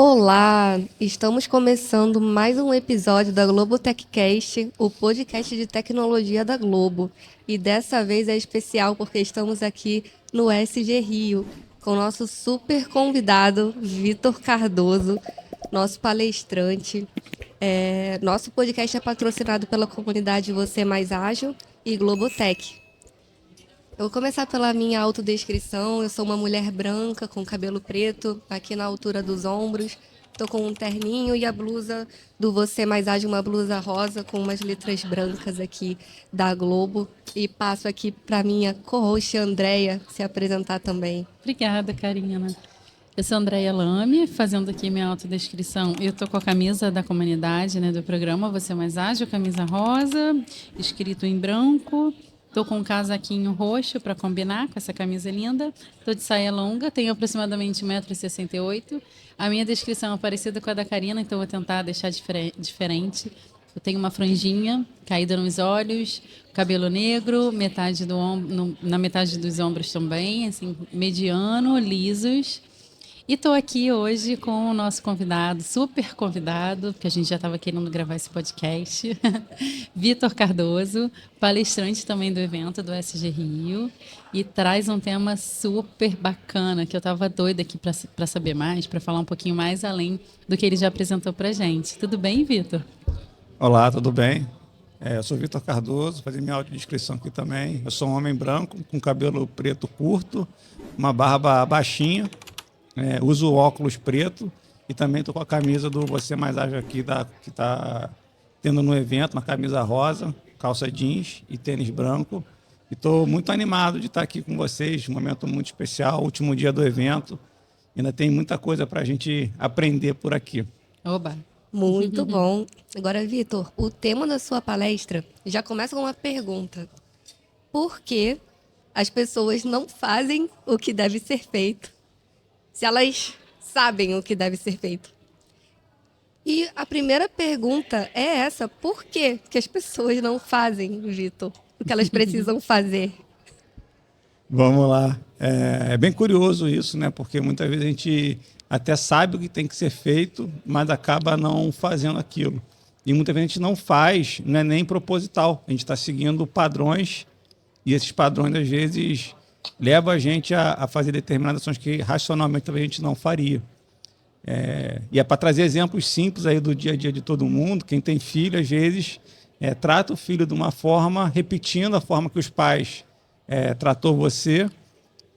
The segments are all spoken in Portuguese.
Olá, estamos começando mais um episódio da Globo TechCast, o podcast de tecnologia da Globo. E dessa vez é especial porque estamos aqui no SG Rio, com o nosso super convidado, Vitor Cardoso, nosso palestrante. Nosso podcast é patrocinado pela comunidade Você Mais Ágil e Globotech. Eu vou começar pela minha autodescrição. Eu sou uma mulher branca com cabelo preto, aqui na altura dos ombros. Estou com um terninho e a blusa do Você Mais Ágil, uma blusa rosa com umas letras brancas aqui da Globo. E passo aqui para minha co-host Andréia se apresentar também. Obrigada, Karina. Eu sou Andréia Lame, fazendo aqui minha autodescrição. Eu estou com a camisa da comunidade, do programa Você Mais Ágil, camisa rosa, escrito em branco. Estou com um casaquinho roxo para combinar com essa camisa linda. Estou de saia longa, tenho aproximadamente 1,68 m. A minha descrição é parecida com a da Karina, então vou tentar deixar diferente. Eu tenho uma franjinha caída nos olhos, cabelo negro, metade do na metade dos ombros também, assim, mediano, lisos. E estou aqui hoje com o nosso convidado, super convidado, porque a gente já estava querendo gravar esse podcast, Vitor Cardoso, palestrante também do evento do SG Rio, e traz um tema super bacana, que eu estava doida aqui para saber mais, para falar um pouquinho mais além do que ele já apresentou para a gente. Tudo bem, Vitor? Olá, tudo bem? Eu sou Vitor Cardoso, vou fazer minha autodescrição aqui também. Eu sou um homem branco, com cabelo preto curto, uma barba baixinha, uso óculos preto e também estou com a camisa do Você Mais Ágil aqui, que está tendo no evento, uma camisa rosa, calça jeans e tênis branco. E estou muito animado de estar aqui com vocês, um momento muito especial, último dia do evento. Ainda tem muita coisa para a gente aprender por aqui. Oba! Muito bom. Agora, Vitor, o tema da sua palestra já começa com uma pergunta. Por que as pessoas não fazem o que deve ser feito, se elas sabem o que deve ser feito? E a primeira pergunta é essa: por que as pessoas não fazem, Vitor, o que elas precisam fazer? Vamos lá. É bem curioso isso, né? Porque muitas vezes a gente até sabe o que tem que ser feito, mas acaba não fazendo aquilo. E muitas vezes a gente não faz, não é nem proposital. A gente está seguindo padrões e esses padrões, às vezes, levam a gente a fazer determinadas ações que racionalmente talvez a gente não faria. E é para trazer exemplos simples aí do dia a dia de todo mundo. Quem tem filho, às vezes, trata o filho de uma forma, repetindo a forma que os pais tratou você,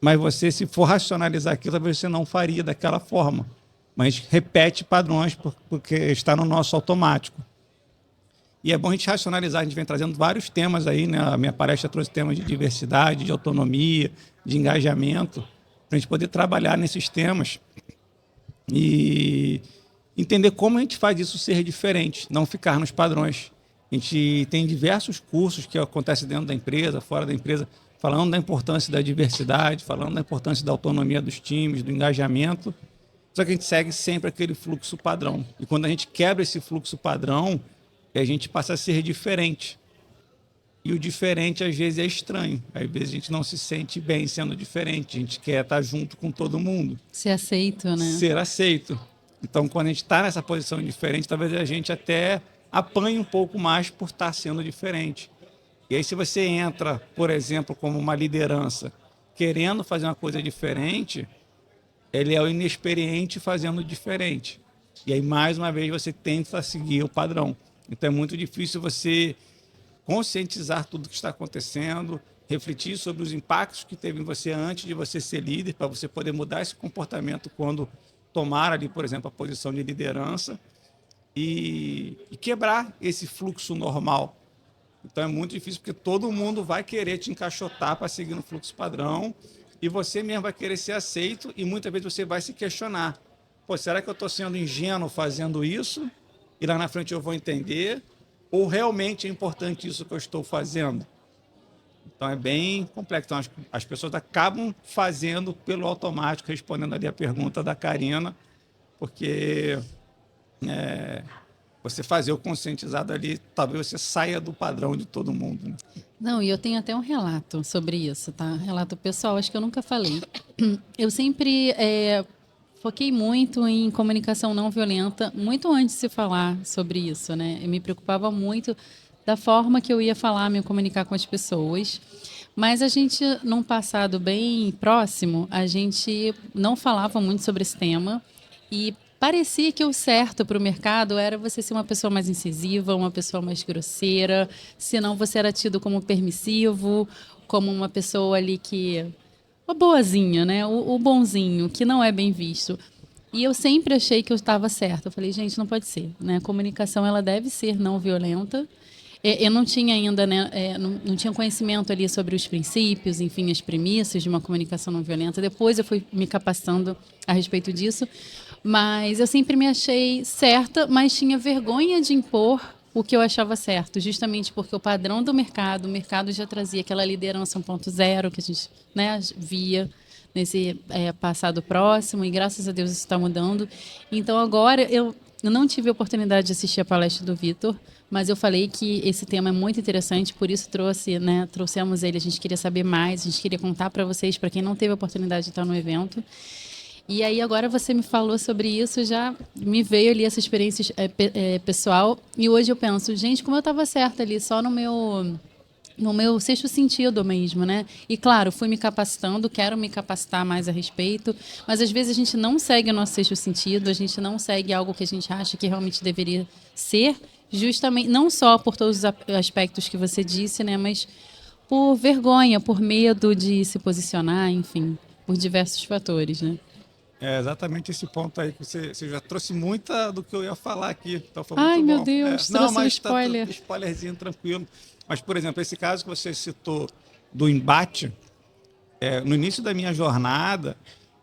mas você, se for racionalizar aquilo, talvez você não faria daquela forma. Mas repete padrões porque está no nosso automático. E é bom a gente racionalizar, a gente vem trazendo vários temas aí, né? A minha palestra trouxe temas de diversidade, de autonomia, de engajamento, para a gente poder trabalhar nesses temas e entender como a gente faz isso ser diferente, não ficar nos padrões. A gente tem diversos cursos que acontecem dentro da empresa, fora da empresa, falando da importância da diversidade, falando da importância da autonomia dos times, do engajamento, só que a gente segue sempre aquele fluxo padrão. E quando a gente quebra esse fluxo padrão, a gente passa a ser diferente. E o diferente, às vezes, é estranho. Às vezes, a gente não se sente bem sendo diferente. A gente quer estar junto com todo mundo. Ser aceito, né? Ser aceito. Então, quando a gente está nessa posição diferente, talvez a gente até apanhe um pouco mais por estar sendo diferente. E aí, se você entra, por exemplo, como uma liderança, querendo fazer uma coisa diferente, ele é o inexperiente fazendo diferente. E aí, mais uma vez, você tenta seguir o padrão. Então, é muito difícil você conscientizar tudo que está acontecendo, refletir sobre os impactos que teve em você antes de você ser líder, para você poder mudar esse comportamento quando tomar ali, por exemplo, a posição de liderança e quebrar esse fluxo normal. Então é muito difícil porque todo mundo vai querer te encaixotar para seguir no fluxo padrão e você mesmo vai querer ser aceito e muitas vezes você vai se questionar. Pô, será que eu estou sendo ingênuo fazendo isso? E lá na frente eu vou entender? Ou realmente é importante isso que eu estou fazendo? Então é bem complexo. Então, as pessoas acabam fazendo pelo automático, respondendo ali a pergunta da Karina, porque você fazer o conscientizado ali, talvez você saia do padrão de todo mundo. Né? Não, e eu tenho até um relato sobre isso, tá? Relato pessoal, acho que eu nunca falei. Eu sempre foquei muito em comunicação não violenta, muito antes de se falar sobre isso, né? Eu me preocupava muito da forma que eu ia falar, me comunicar com as pessoas. Mas a gente, num passado bem próximo, a gente não falava muito sobre esse tema e parecia que o certo para o mercado era você ser uma pessoa mais incisiva, uma pessoa mais grosseira, senão você era tido como permissivo, como uma pessoa ali que... o boazinha, né? O bonzinho, que não é bem visto. E eu sempre achei que eu estava certa. Eu falei, gente, não pode ser, né? A comunicação, ela deve ser não violenta. Eu não tinha ainda, né, não tinha conhecimento ali sobre os princípios, enfim, as premissas de uma comunicação não violenta. Depois eu fui me capacitando a respeito disso, mas eu sempre me achei certa, mas tinha vergonha de impor o que eu achava certo, justamente porque o padrão do mercado, o mercado já trazia aquela liderança 1.0 que a gente, né, via nesse passado próximo, e graças a Deus isso está mudando. Então agora eu não tive a oportunidade de assistir a palestra do Vitor, mas eu falei que esse tema é muito interessante, por isso trouxemos ele. A gente queria saber mais, a gente queria contar para vocês, para quem não teve a oportunidade de estar no evento. E aí agora você me falou sobre isso, já me veio ali essa experiência pessoal, e hoje eu penso, gente, como eu estava certa ali, só no meu sexto sentido mesmo, né? E claro, fui me capacitando, quero me capacitar mais a respeito, mas às vezes a gente não segue o nosso sexto sentido, a gente não segue algo que a gente acha que realmente deveria ser, justamente, não só por todos os aspectos que você disse, né? Mas por vergonha, por medo de se posicionar, enfim, por diversos fatores, né? É exatamente esse ponto aí que você já trouxe muita do que eu ia falar aqui. Então foi Ai, muito meu bom. Deus, Não, trouxe um mas spoiler. Spoilerzinho tranquilo. Mas, por exemplo, esse caso que você citou do embate, no início da minha jornada,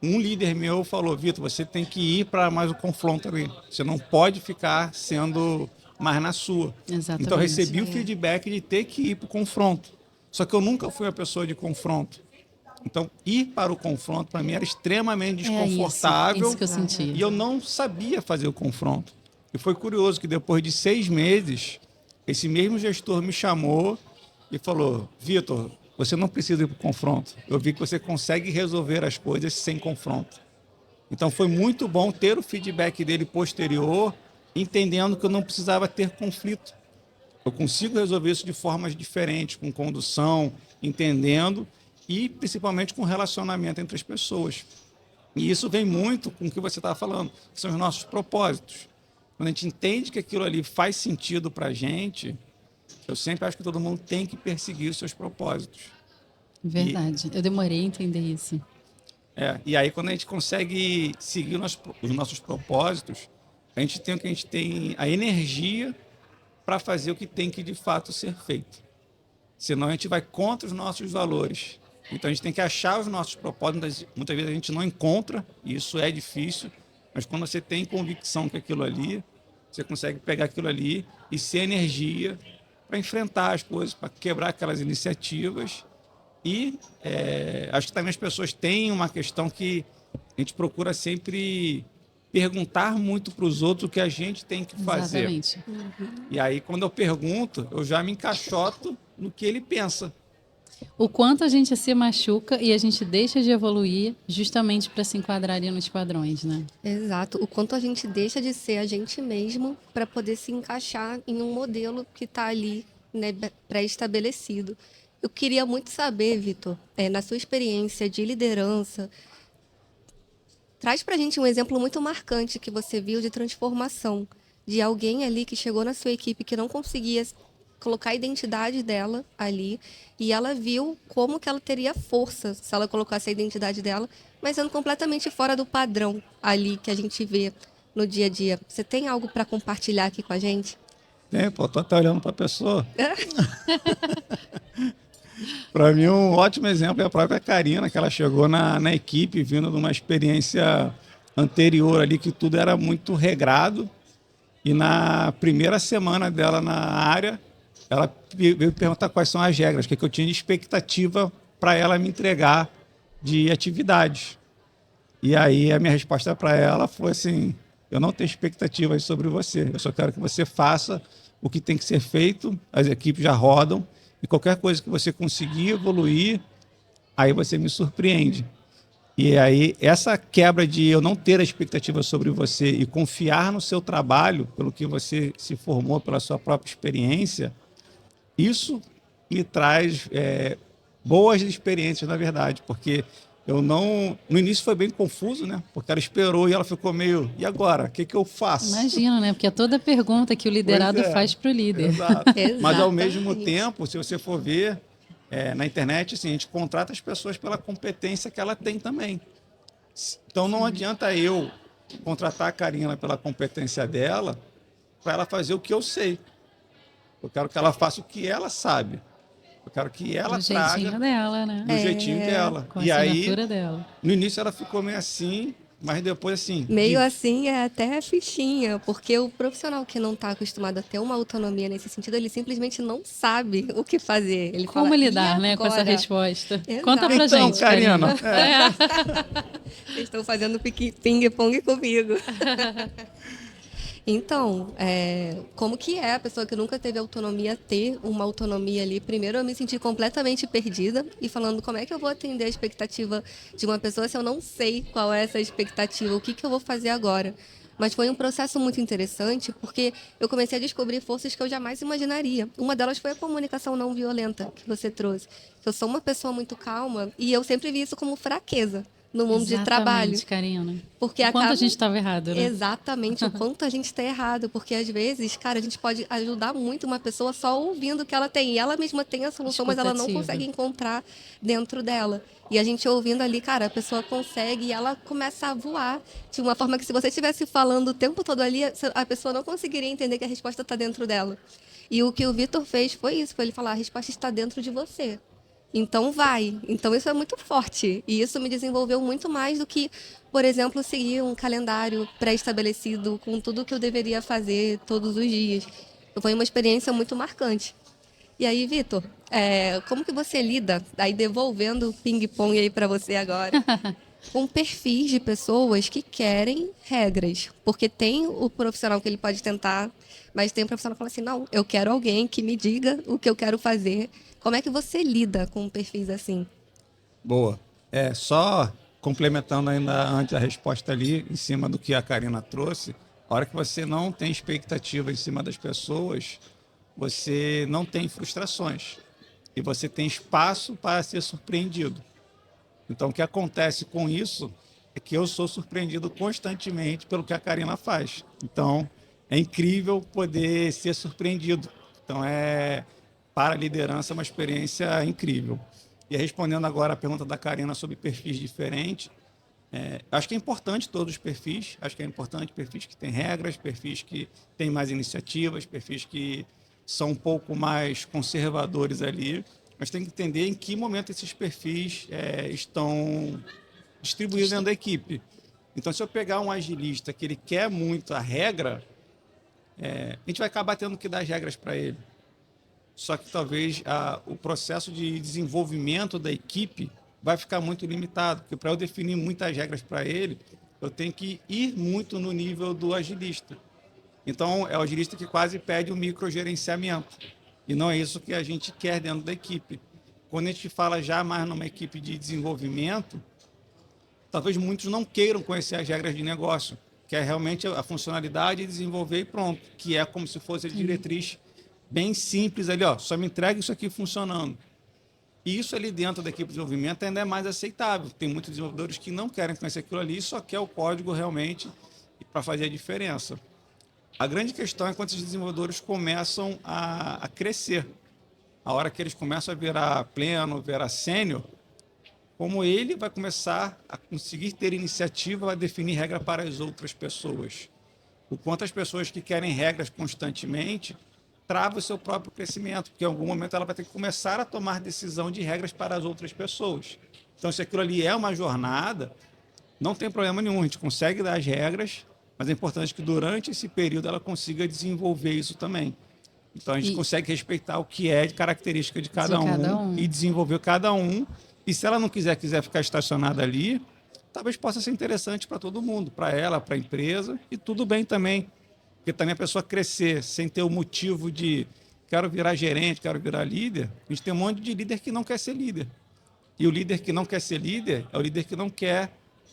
um líder meu falou, Vitor, você tem que ir para mais o confronto ali. Você não pode ficar sendo mais na sua. Exatamente. Então eu recebi o feedback de ter que ir para o confronto. Só que eu nunca fui uma pessoa de confronto. Então, ir para o confronto, para mim, era extremamente desconfortável. Isso que eu senti. E eu não sabia fazer o confronto. E foi curioso que depois de 6 meses, esse mesmo gestor me chamou e falou, Vitor, você não precisa ir para o confronto. Eu vi que você consegue resolver as coisas sem confronto. Então, foi muito bom ter o feedback dele posterior, entendendo que eu não precisava ter conflito. Eu consigo resolver isso de formas diferentes, com condução, entendendo, e principalmente com relacionamento entre as pessoas. E isso vem muito com o que você estava falando, que são os nossos propósitos. Quando a gente entende que aquilo ali faz sentido para a gente, eu sempre acho que todo mundo tem que perseguir os seus propósitos. Verdade, eu demorei a entender isso. E aí quando a gente consegue seguir os nossos propósitos, a gente tem a energia para fazer o que tem que de fato ser feito. Senão a gente vai contra os nossos valores. Então a gente tem que achar os nossos propósitos. Muitas vezes a gente não encontra, e isso é difícil, mas quando você tem convicção que aquilo ali, você consegue pegar aquilo ali e ser energia para enfrentar as coisas, para quebrar aquelas iniciativas. E acho que também as pessoas têm uma questão que a gente procura sempre perguntar muito para os outros o que a gente tem que fazer. Exatamente. E aí, quando eu pergunto, eu já me encaixoto no que ele pensa. O quanto a gente se machuca e a gente deixa de evoluir justamente para se enquadrar ali nos padrões, né? Exato. O quanto a gente deixa de ser a gente mesmo para poder se encaixar em um modelo que está ali, né, pré-estabelecido. Eu queria muito saber, Vitor, na sua experiência de liderança, traz para a gente um exemplo muito marcante que você viu de transformação, de alguém ali que chegou na sua equipe que não conseguia colocar a identidade dela ali, e ela viu como que ela teria força se ela colocasse a identidade dela, mas sendo completamente fora do padrão ali que a gente vê no dia a dia. Você tem algo para compartilhar aqui com a gente? Tô até olhando para a pessoa. Para mim, um ótimo exemplo é a própria Karina, que ela chegou na equipe vindo de uma experiência anterior ali, que tudo era muito regrado. E na primeira semana dela na área, ela veio perguntar quais são as regras, o que eu tinha de expectativa para ela me entregar de atividades. E aí a minha resposta para ela foi assim, eu não tenho expectativas sobre você, eu só quero que você faça o que tem que ser feito, as equipes já rodam, e qualquer coisa que você conseguir evoluir, aí você me surpreende. E aí, essa quebra de eu não ter a expectativa sobre você e confiar no seu trabalho, pelo que você se formou, pela sua própria experiência, isso me traz boas experiências, na verdade, porque eu não... No início foi bem confuso, né? Porque ela esperou e ela ficou meio... E agora? O que que eu faço? Imagina, né? Porque é toda pergunta que o liderado Pois é, faz para o líder. exato. Mas, ao mesmo Exatamente. tempo, se você for ver, na internet, assim, a gente contrata as pessoas pela competência que ela tem também. Então, não adianta eu contratar a Karina pela competência dela para ela fazer o que eu sei. Eu quero que ela faça o que ela sabe. Eu quero que ela Do traga jeitinho dela, né? do jeitinho dela. Com a E aí, assinatura dela. no início ela ficou meio assim, mas depois assim, Meio assim é até fichinha, porque o profissional que não está acostumado a ter uma autonomia nesse sentido, ele simplesmente não sabe o que fazer. Ele Como fala, lidar, "E né, com essa agora?" resposta? Exato. Conta pra então, gente, Karina, Vocês estão fazendo ping-pong comigo. Então, como que é a pessoa que nunca teve autonomia ter uma autonomia ali? Primeiro, eu me senti completamente perdida e falando como é que eu vou atender a expectativa de uma pessoa se eu não sei qual é essa expectativa, o que que eu vou fazer agora? Mas foi um processo muito interessante porque eu comecei a descobrir forças que eu jamais imaginaria. Uma delas foi a comunicação não violenta que você trouxe. Eu sou uma pessoa muito calma e eu sempre vi isso como fraqueza no mundo de trabalho. Exatamente, Karina. Porque O quanto acaba... a gente estava errado, né? Exatamente, o quanto a gente está errado. Porque às vezes, cara, a gente pode ajudar muito uma pessoa só ouvindo o que ela tem. E ela mesma tem a solução, mas ela não Escutativa. consegue encontrar dentro dela. E a gente ouvindo ali, cara, a pessoa consegue e ela começa a voar de uma forma que se você estivesse falando o tempo todo ali, a pessoa não conseguiria entender que a resposta está dentro dela. E o que o Vitor fez foi isso, foi ele falar, a resposta está dentro de você. Então vai. Então isso é muito forte. E isso me desenvolveu muito mais do que, por exemplo, seguir um calendário pré-estabelecido com tudo que eu deveria fazer todos os dias. Foi uma experiência muito marcante. E aí, Vitor, como que você lida, aí devolvendo o ping-pong aí para você agora, com perfis de pessoas que querem regras? Porque tem o profissional que ele pode tentar, mas tem o profissional que fala assim, não, eu quero alguém que me diga o que eu quero fazer. Como é que você lida com perfis assim? boa. Só complementando ainda antes a resposta ali, em cima do que a Karina trouxe, a hora que você não tem expectativa em cima das pessoas, você não tem frustrações e você tem espaço para ser surpreendido. Então, o que acontece com isso é que eu sou surpreendido constantemente pelo que a Karina faz. Então, é incrível poder ser surpreendido. Então, para a liderança, é uma experiência incrível. E respondendo agora a pergunta da Karina sobre perfis diferentes, acho que é importante todos os perfis. Acho que é importante perfis que têm regras, perfis que têm mais iniciativas, perfis que são um pouco mais conservadores ali. Mas tem que entender em que momento esses perfis estão distribuídos dentro da equipe. Então, se eu pegar um agilista que ele quer muito a regra, a gente vai acabar tendo que dar as regras para ele. Só que talvez o processo de desenvolvimento da equipe vai ficar muito limitado, porque para eu definir muitas regras para ele, eu tenho que ir muito no nível do agilista. Então, é o agilista que quase pede um microgerenciamento. E não é isso que a gente quer dentro da equipe. Quando a gente fala já mais numa equipe de desenvolvimento, talvez muitos não queiram conhecer as regras de negócio, que é realmente a funcionalidade de desenvolver e pronto, que é como se fosse a diretriz bem simples ali, ó, só me entrega isso aqui funcionando. E isso ali dentro da equipe de desenvolvimento ainda é mais aceitável. Tem muitos desenvolvedores que não querem conhecer aquilo ali, só quer o código realmente para fazer a diferença. A grande questão é quando esses desenvolvedores começam a crescer. A hora que eles começam a virar pleno, virar sênior, como ele vai começar a conseguir ter iniciativa a definir regra para as outras pessoas. O quanto as pessoas que querem regras constantemente travam o seu próprio crescimento, porque em algum momento ela vai ter que começar a tomar decisão de regras para as outras pessoas. Então, se aquilo ali é uma jornada, não tem problema nenhum, a gente consegue dar as regras, mas é importante que durante esse período ela consiga desenvolver isso também. Então a gente consegue respeitar o que é de característica de cada um e desenvolver cada um. E se ela não quiser ficar estacionada ali, talvez possa ser interessante para todo mundo, para ela, para a empresa, e tudo bem também. Porque também a pessoa crescer sem ter o motivo de quero virar gerente, quero virar líder, a gente tem um monte de líder que não quer ser líder. E o líder que não quer ser líder é o líder que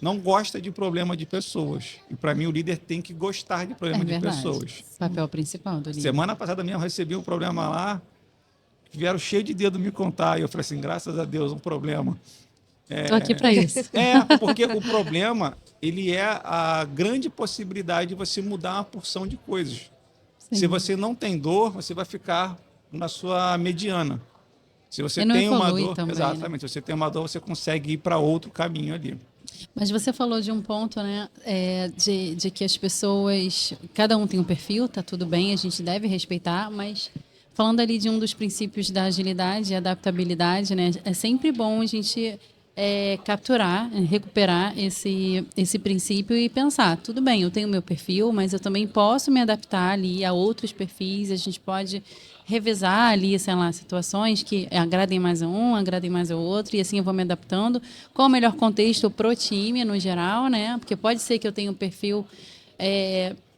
não gosta de problema de pessoas. E para mim o líder tem que gostar de problema de pessoas. Papel principal do líder. Semana passada mesmo eu recebi um problema lá, vieram cheio de dedo me contar, e eu falei assim, graças a Deus, um problema. Estou aqui para isso. Porque o problema, ele é a grande possibilidade de você mudar uma porção de coisas. Sim. Se você não tem dor, você vai ficar na sua mediana. Se você tem uma dor, também, exatamente, né? Se você tem uma dor, você consegue ir para outro caminho ali. Mas você falou de um ponto, né, de que as pessoas, cada um tem um perfil, tá tudo bem, a gente deve respeitar, mas falando ali de um dos princípios da agilidade e adaptabilidade, né, é sempre bom a gente capturar, recuperar esse princípio e pensar, tudo bem, eu tenho meu perfil, mas eu também posso me adaptar ali a outros perfis, a gente pode revezar ali, sei lá, situações que agradem mais a um, agradem mais ao outro, e assim eu vou me adaptando. Qual o melhor contexto pro time, no geral, né? Porque pode ser que eu tenha um perfil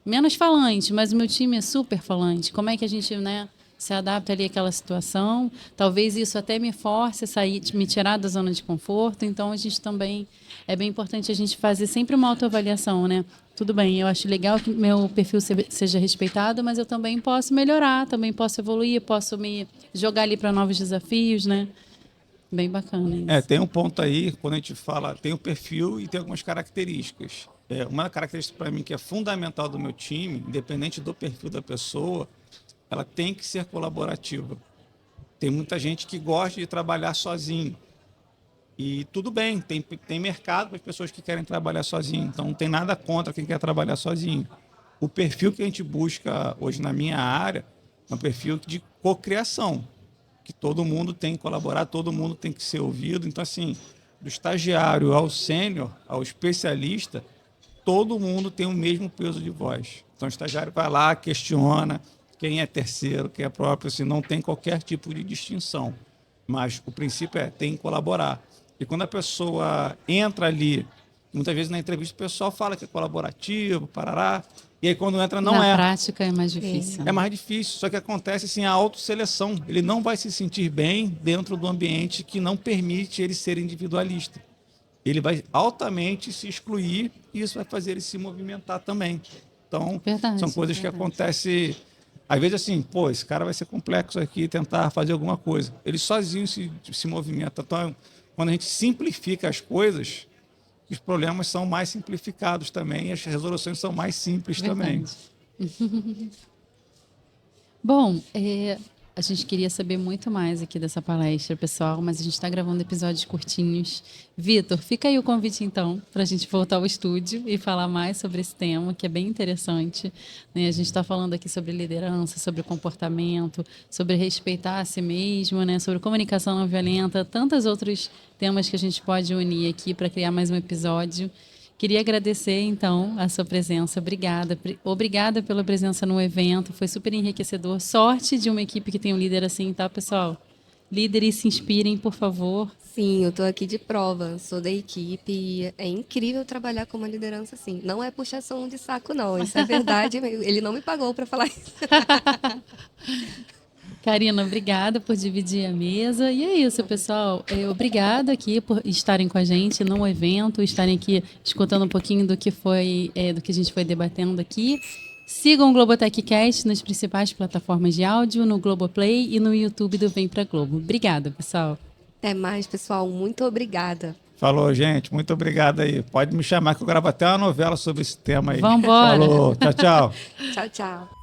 menos falante, mas o meu time é super falante. Como é que a gente, né, se adapta ali àquela situação? Talvez isso até me force a sair, me tirar da zona de conforto. Então, a gente também... É bem importante a gente fazer sempre uma autoavaliação, né? Tudo bem, eu acho legal que meu perfil seja respeitado, mas eu também posso melhorar, também posso evoluir, posso me jogar ali para novos desafios, né? Bem bacana isso. Tem um ponto aí, quando a gente fala, tem o perfil e tem algumas características. Uma característica para mim que é fundamental do meu time, independente do perfil da pessoa, ela tem que ser colaborativa. Tem muita gente que gosta de trabalhar sozinho. E tudo bem, tem mercado para as pessoas que querem trabalhar sozinho. Então, não tem nada contra quem quer trabalhar sozinho. O perfil que a gente busca hoje na minha área é um perfil de cocriação, que todo mundo tem que colaborar, todo mundo tem que ser ouvido. Então, assim, do estagiário ao sênior, ao especialista, todo mundo tem o mesmo peso de voz. Então, o estagiário vai lá, questiona quem é terceiro, quem é próprio, assim, não tem qualquer tipo de distinção. Mas o princípio tem que colaborar. E quando a pessoa entra ali, muitas vezes na entrevista o pessoal fala que é colaborativo, parará, e aí quando entra não é. Na prática é mais difícil. É mais difícil, só que acontece assim, a autosseleção. Ele não vai se sentir bem dentro do ambiente que não permite ele ser individualista. Ele vai altamente se excluir e isso vai fazer ele se movimentar também. Então, são coisas que acontecem... Às vezes assim, esse cara vai ser complexo aqui, tentar fazer alguma coisa. Ele sozinho se movimenta. Então, quando a gente simplifica as coisas, os problemas são mais simplificados também, e as resoluções são mais simples também. Bom, a gente queria saber muito mais aqui dessa palestra, pessoal, mas a gente está gravando episódios curtinhos. Vitor, fica aí o convite, então, para a gente voltar ao estúdio e falar mais sobre esse tema, que é bem interessante, né? A gente está falando aqui sobre liderança, sobre comportamento, sobre respeitar a si mesmo, né? Sobre comunicação não violenta, tantos outros temas que a gente pode unir aqui para criar mais um episódio. Queria agradecer, então, a sua presença. Obrigada. Obrigada pela presença no evento. Foi super enriquecedor. Sorte de uma equipe que tem um líder assim, tá, pessoal? Líderes, se inspirem, por favor. Sim, eu estou aqui de prova. Sou da equipe e é incrível trabalhar com uma liderança assim. Não é puxação de saco, não. Isso é verdade. Ele não me pagou para falar isso. Karina, obrigada por dividir a mesa. E é isso, pessoal. Obrigada aqui por estarem com a gente no evento, estarem aqui escutando um pouquinho do que a gente foi debatendo aqui. Sigam o Globotechcast nas principais plataformas de áudio, no Globoplay e no YouTube do Vem Pra Globo. Obrigada, pessoal. Até mais, pessoal. Muito obrigada. Falou, gente. Muito obrigado aí. Pode me chamar que eu gravo até uma novela sobre esse tema aí. Vambora. Falou. Tchau, tchau. Tchau, tchau.